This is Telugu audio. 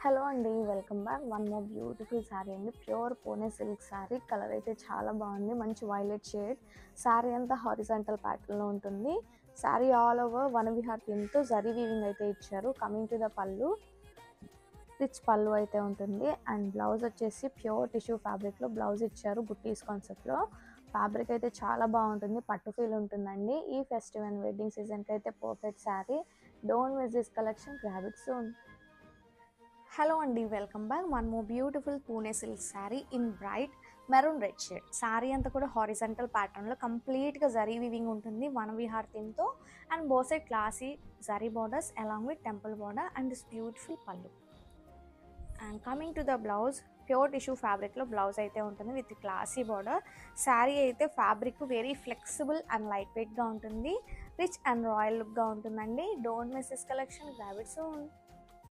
హలో అండి, welcome back. One more beautiful sari అండి. Pure Pune silk sari. Colour అయితే చాలా బాగుంది, మంచి వైలెట్ షేడ్. శారీ అంతా హారిజాంటల్ ప్యాటర్న్లో ఉంటుంది. శారీ ఆల్ ఓవర్ వన విహార్ థీమ్తో జరీ వీవింగ్ అయితే ఇచ్చారు. కమింగ్ టు ద పళ్ళు, రిచ్ పళ్ళు అయితే ఉంటుంది. అండ్ బ్లౌజ్ వచ్చేసి ప్యూర్ టిష్యూ ఫ్యాబ్రిక్లో బ్లౌజ్ ఇచ్చారు, బుట్టీస్ కాన్సెప్ట్లో. ఫ్యాబ్రిక్ అయితే చాలా బాగుంటుంది, పట్టు ఫీల్ ఉంటుందండి. ఈ ఫెస్టివల్ అండ్ వెడ్డింగ్ సీజన్కి అయితే perfect sari. Don't miss this collection, grab it soon. Hello అండి, welcome back. One more beautiful Pune silk sari in bright maroon red shade. Sari అంతా కూడా హారిజంటల్ ప్యాటర్న్లో కంప్లీట్గా జరీ వీవింగ్ ఉంటుంది, వన విహార్ థీమ్తో. And bossed classy zari borders along with temple border and this beautiful pallu. And coming to the blouse, pure tissue ఫ్యాబ్రిక్లో బ్లౌజ్ అయితే ఉంటుంది విత్ క్లాసీ బార్డర్. శారీ అయితే fabric very flexible and light వెయిట్గా ఉంటుంది. రిచ్ అండ్ రాయల్ లుక్గా ఉంటుందండి. Don't miss this collection, grab it soon.